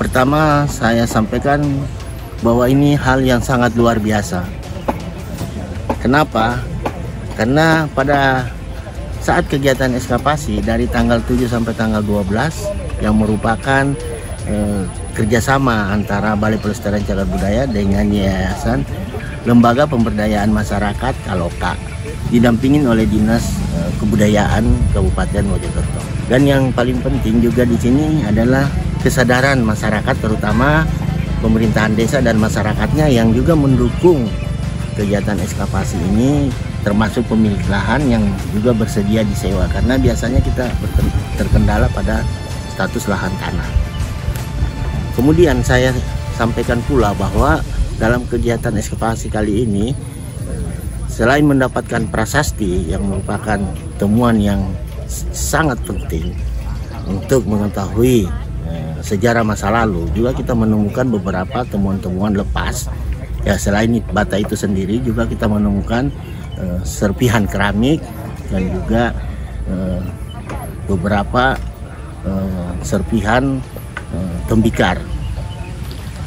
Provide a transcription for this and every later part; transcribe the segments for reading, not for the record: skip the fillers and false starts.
Pertama, saya sampaikan bahwa ini hal yang sangat luar biasa. Kenapa? Karena pada saat kegiatan ekskavasi dari tanggal 7 sampai tanggal 12 yang merupakan kerjasama antara Balai Pelestarian Cagar Budaya dengan Yayasan Lembaga Pemberdayaan Masyarakat Kaloka, didampingin oleh Dinas Kebudayaan Kabupaten Mojokerto. Dan yang paling penting juga di sini adalah kesadaran masyarakat, terutama pemerintahan desa dan masyarakatnya yang juga mendukung kegiatan ekskavasi ini, termasuk pemilik lahan yang juga bersedia disewa, karena biasanya kita terkendala pada status lahan tanah. Kemudian saya sampaikan pula bahwa dalam kegiatan ekskavasi kali ini, selain mendapatkan prasasti yang merupakan temuan yang sangat penting untuk mengetahui sejarah masa lalu, juga kita menemukan beberapa temuan-temuan lepas. Ya, selain bata itu sendiri, juga kita menemukan serpihan keramik dan juga beberapa serpihan tembikar.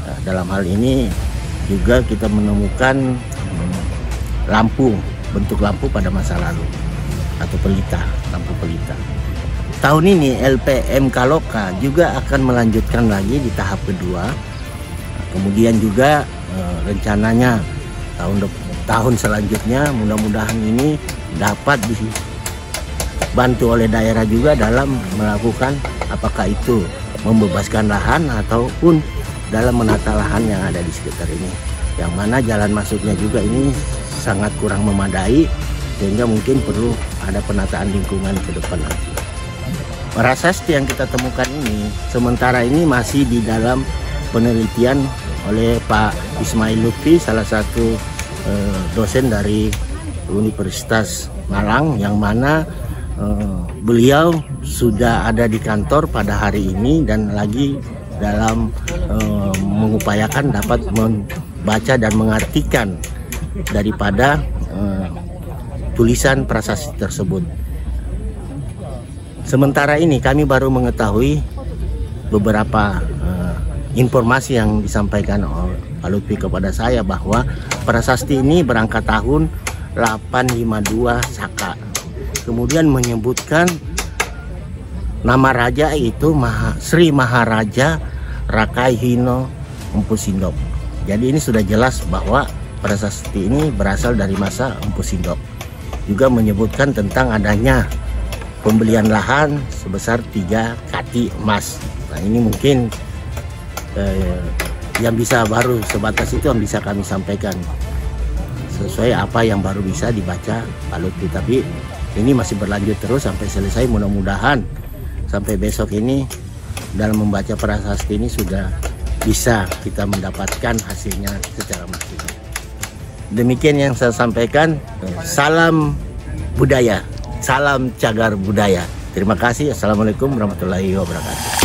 Nah, dalam hal ini juga kita menemukan lampu, bentuk lampu pada masa lalu atau pelita, lampu pelita. Tahun ini LPM Kaloka juga akan melanjutkan lagi di tahap kedua. Kemudian juga rencananya tahun selanjutnya mudah-mudahan ini dapat dibantu oleh daerah juga dalam melakukan apakah itu membebaskan lahan ataupun dalam menata lahan yang ada di sekitar ini, yang mana jalan masuknya juga ini sangat kurang memadai, sehingga mungkin perlu ada penataan lingkungan ke depan nanti. Prasasti yang kita temukan ini sementara ini masih di dalam penelitian oleh Pak Ismail Lutfi, salah satu dosen dari Universitas Malang, yang mana beliau sudah ada di kantor pada hari ini dan lagi dalam mengupayakan dapat membaca dan mengartikan daripada tulisan prasasti tersebut. Sementara ini kami baru mengetahui beberapa informasi yang disampaikan oleh Pak Lutfi kepada saya, bahwa prasasti ini berangkat tahun 852 Saka. Kemudian menyebutkan nama raja itu Sri Maharaja Rakai Hino Empu Sindok. Jadi ini sudah jelas bahwa prasasti ini berasal dari masa Empu Sindok. Juga menyebutkan tentang adanya pembelian lahan sebesar 3 kati emas. Nah, ini mungkin yang bisa baru sebatas itu yang bisa kami sampaikan sesuai apa yang baru bisa dibaca Pak Lutfi. Tapi ini masih berlanjut terus sampai selesai. Mudah-mudahan sampai besok ini dalam membaca prasasti ini sudah bisa kita mendapatkan hasilnya secara maksimal. Demikian yang saya sampaikan. Salam budaya, salam cagar budaya. Terima kasih. Assalamualaikum warahmatullahi wabarakatuh.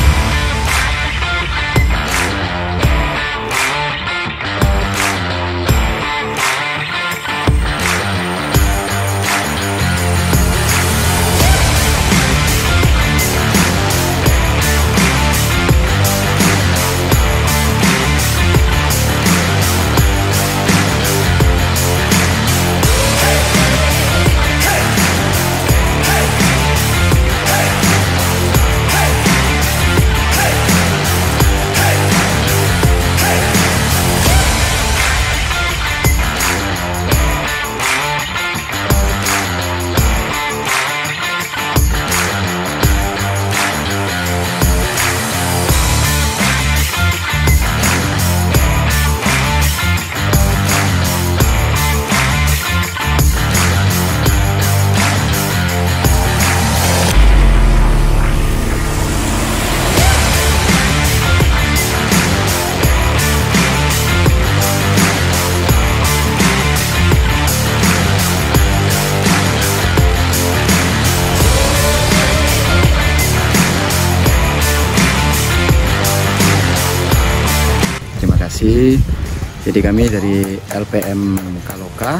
Jadi kami dari LPM Kaloka,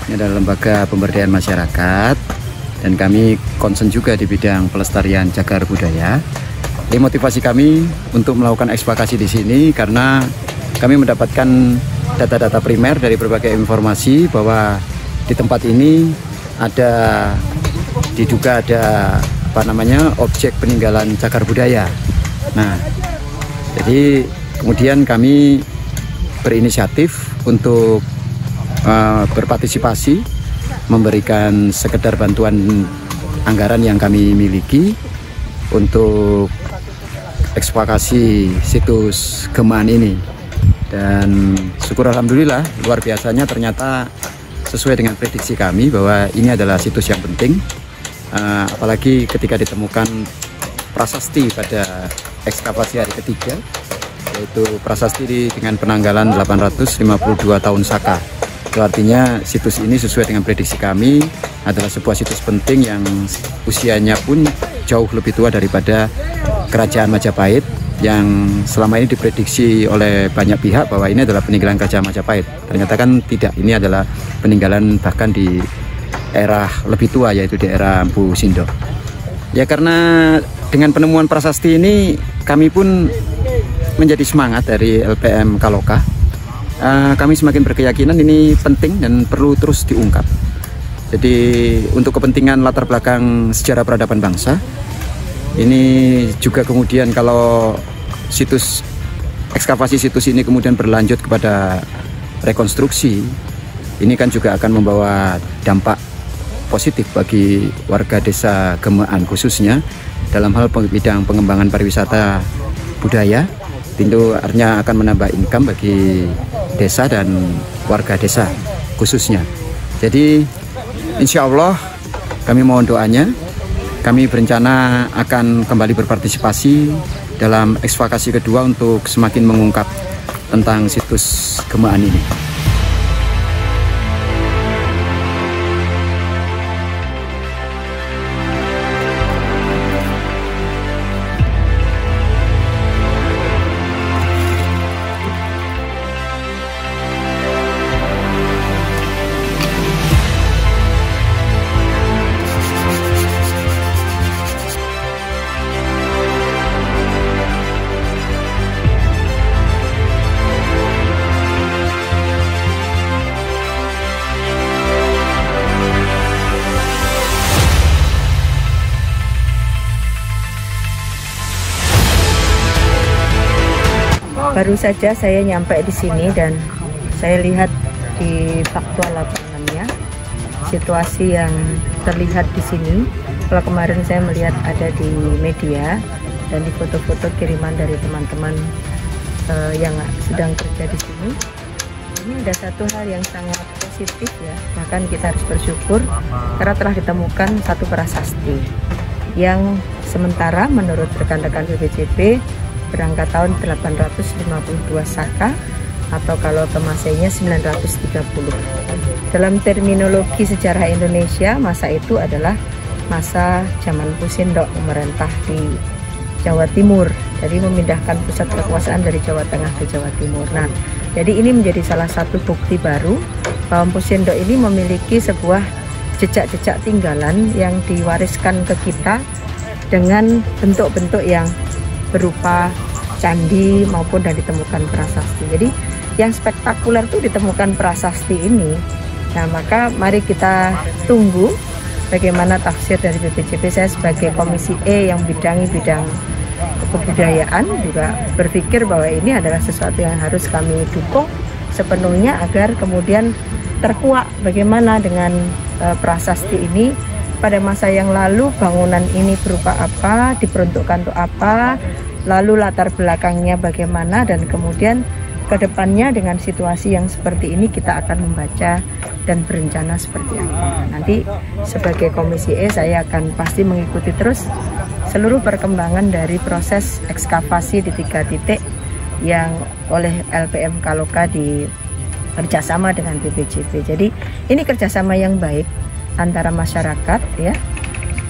ini adalah lembaga pemberdayaan masyarakat, dan kami concern juga di bidang pelestarian cagar budaya. motivasi kami untuk melakukan ekskavasi di sini karena kami mendapatkan data-data primer dari berbagai informasi bahwa di tempat ini diduga ada objek peninggalan cagar budaya. Nah, jadi kemudian kami berinisiatif untuk berpartisipasi, memberikan sekedar bantuan anggaran yang kami miliki untuk ekskavasi situs Gemaan ini. Dan syukur alhamdulillah, luar biasanya ternyata sesuai dengan prediksi kami bahwa ini adalah situs yang penting, apalagi ketika ditemukan prasasti pada ekskavasi hari ketiga, yaitu prasasti dengan penanggalan 852 tahun Saka. Itu artinya situs ini sesuai dengan prediksi kami adalah sebuah situs penting yang usianya pun jauh lebih tua daripada Kerajaan Majapahit yang selama ini diprediksi oleh banyak pihak bahwa ini adalah peninggalan Kerajaan Majapahit. Ternyata kan tidak, ini adalah peninggalan bahkan di era lebih tua, yaitu di era Mpu Sindo. Ya, karena dengan penemuan prasasti ini kami pun menjadi semangat dari LPM Kaloka. Kami semakin berkeyakinan ini penting dan perlu terus diungkap. Jadi untuk kepentingan latar belakang sejarah peradaban bangsa, ini juga kemudian kalau ekskavasi situs ini kemudian berlanjut kepada rekonstruksi, ini kan juga akan membawa dampak positif bagi warga desa Gemaan khususnya dalam hal bidang pengembangan pariwisata budaya. Tentu artinya akan menambah income bagi desa dan warga desa khususnya. Jadi insya Allah kami mohon doanya. Kami berencana akan kembali berpartisipasi dalam ekskavasi kedua untuk semakin mengungkap tentang situs Gemaan ini. Baru saja saya nyampe di sini dan saya lihat di faktual lapangannya situasi yang terlihat di sini. Kalau kemarin saya melihat ada di media dan di foto-foto kiriman dari teman-teman yang sedang kerja di sini. Ini ada satu hal yang sangat positif ya. Bahkan kita harus bersyukur karena telah ditemukan satu prasasti yang sementara menurut rekan-rekan BPJP berangkat tahun 852 Saka atau kalau ke Masainya 930. Dalam terminologi sejarah Indonesia, masa itu adalah masa zaman Mpu Sindo memerintah di Jawa Timur. Jadi memindahkan pusat kekuasaan dari Jawa Tengah ke Jawa Timur. Nah, jadi ini menjadi salah satu bukti baru bahwa Mpu Sindo ini memiliki sebuah jejak-jejak tinggalan yang diwariskan ke kita dengan bentuk-bentuk yang berupa candi maupun dan ditemukan prasasti. Jadi yang spektakuler itu ditemukan prasasti ini. Nah, maka mari kita tunggu bagaimana tafsir dari BPJP. Saya sebagai Komisi E yang bidangi bidang kebudayaan juga berpikir bahwa ini adalah sesuatu yang harus kami dukung sepenuhnya agar kemudian terkuak bagaimana dengan prasasti ini. Pada masa yang lalu bangunan ini berupa apa, diperuntukkan untuk apa, lalu latar belakangnya bagaimana, dan kemudian ke depannya dengan situasi yang seperti ini kita akan membaca dan berencana seperti apa. Nanti sebagai Komisi E saya akan pasti mengikuti terus seluruh perkembangan dari proses ekskavasi di 3 titik yang oleh LPM Kaloka di kerjasama dengan BPJP. Jadi ini kerjasama yang baik antara masyarakat ya.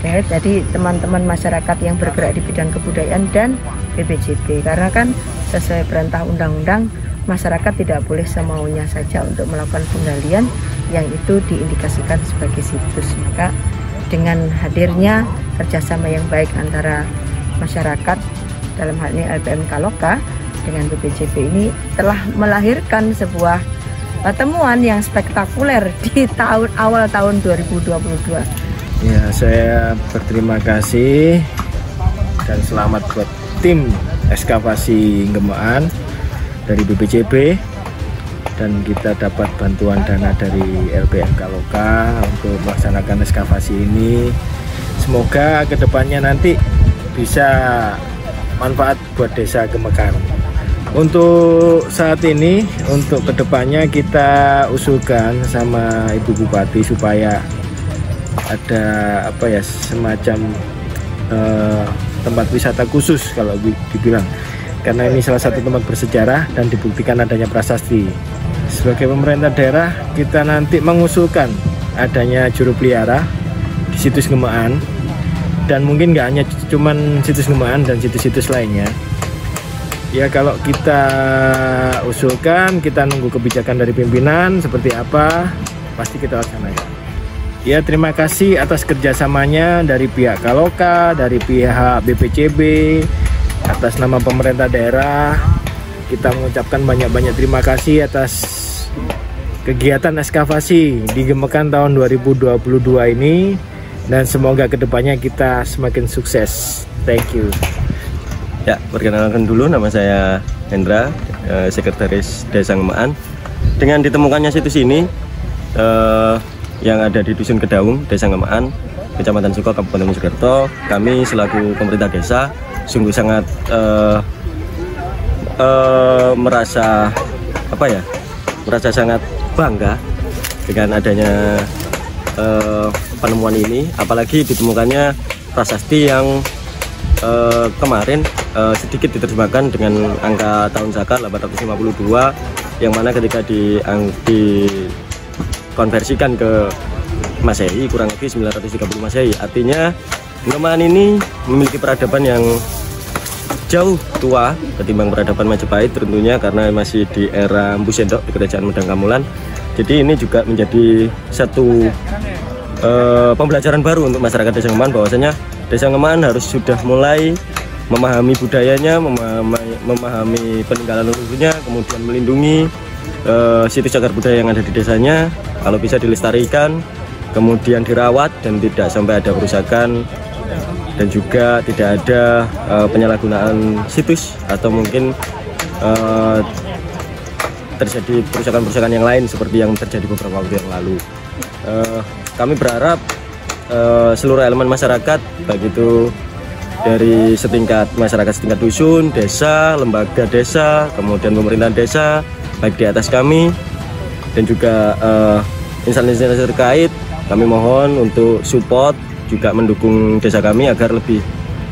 Jadi teman-teman masyarakat yang bergerak di bidang kebudayaan dan BPJP, karena kan sesuai perintah undang-undang masyarakat tidak boleh semaunya saja untuk melakukan penggalian yang itu diindikasikan sebagai situs. Maka dengan hadirnya kerjasama yang baik antara masyarakat dalam hal ini LPM Kaloka dengan BPJB ini telah melahirkan sebuah temuan yang spektakuler di awal tahun 2022. Ya, saya berterima kasih dan selamat buat tim ekskavasi Gemaan dari BPJB, dan kita dapat bantuan dana dari LPM Kaloka untuk melaksanakan ekskavasi ini. Semoga kedepannya nanti bisa manfaat buat desa Gemekan. Untuk saat ini, untuk kedepannya kita usulkan sama Ibu Bupati supaya ada semacam tempat wisata khusus kalau dibilang, karena ini salah satu tempat bersejarah dan dibuktikan adanya prasasti. Sebagai pemerintah daerah, kita nanti mengusulkan adanya juru pelihara di situs Gemaan, dan mungkin nggak hanya cuman situs Gemaan dan situs-situs lainnya. Ya, kalau kita usulkan, kita nunggu kebijakan dari pimpinan seperti apa, pasti kita laksanakan. Ya, terima kasih atas kerjasamanya dari pihak Kaloka, dari pihak BPJB, atas nama pemerintah daerah. Kita mengucapkan banyak-banyak terima kasih atas kegiatan ekskavasi di Gemekan tahun 2022 ini, dan semoga kedepannya kita semakin sukses. Thank you. Ya, perkenalkan dulu, nama saya Hendra, Sekretaris Desa Gemaan. Dengan ditemukannya situs ini yang ada di Dusun Kedaung, Desa Gemaan, Kecamatan Suko, Kabupaten Mojokerto, kami selaku pemerintah desa sungguh sangat merasa sangat bangga dengan adanya penemuan ini, apalagi ditemukannya prasasti yang kemarin sedikit diterjemahkan dengan angka tahun Saka 852, yang mana ketika dikonversikan ke Masehi kurang lebih 930 Masehi. Artinya Gemaan ini memiliki peradaban yang jauh tua ketimbang peradaban Majapahit tentunya, karena masih di era Mpu Sendok di Kerajaan Medang Kamulan. Jadi ini juga menjadi satu pembelajaran baru untuk masyarakat Desa Gemaan, bahwasanya Desa Gemaan harus sudah mulai memahami budayanya, memahami peninggalan leluhurnya, kemudian melindungi situs cagar budaya yang ada di desanya. Kalau bisa dilestarikan, kemudian dirawat dan tidak sampai ada kerusakan, dan juga tidak ada penyalahgunaan situs atau mungkin terjadi perusakan-perusakan yang lain seperti yang terjadi beberapa waktu yang lalu. Kami berharap seluruh elemen masyarakat, baik itu dari masyarakat setingkat dusun, desa, lembaga desa, kemudian pemerintahan desa, baik di atas kami dan juga instansi-instansi terkait, kami mohon untuk support juga mendukung desa kami agar lebih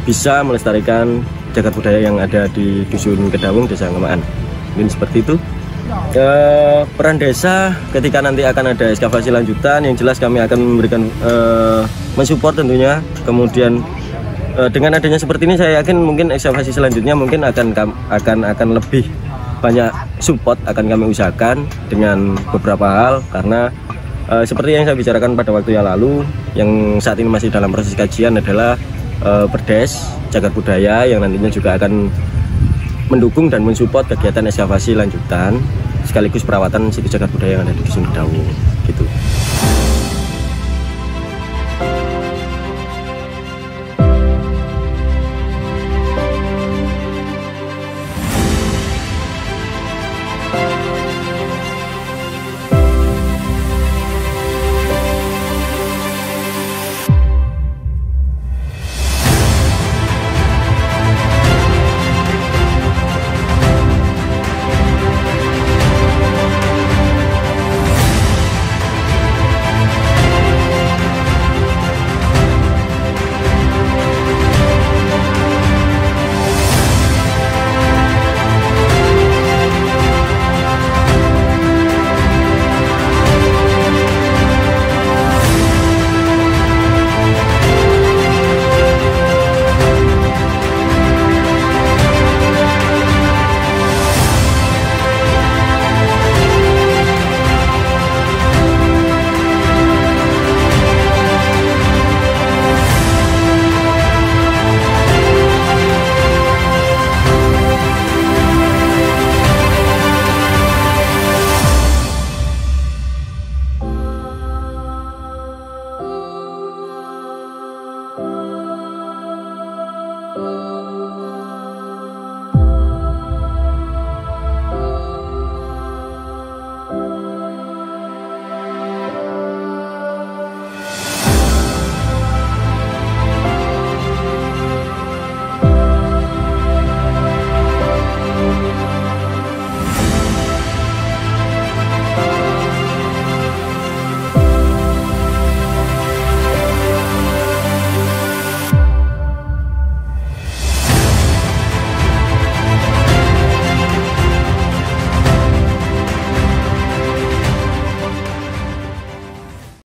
bisa melestarikan cagar budaya yang ada di Dusun Kedaung, Desa Gemaan. Mungkin seperti itu. Peran desa ketika nanti akan ada ekskavasi lanjutan, yang jelas kami akan memberikan mensupport tentunya. Kemudian dengan adanya seperti ini, saya yakin mungkin ekskavasi selanjutnya mungkin akan lebih banyak support akan kami usahakan dengan beberapa hal, karena seperti yang saya bicarakan pada waktu yang lalu, yang saat ini masih dalam proses kajian adalah perdes cagar budaya yang nantinya juga akan mendukung dan mensupport kegiatan ekskavasi lanjutan sekaligus perawatan situs cagar budaya yang ada di Dusun Kedaung gitu.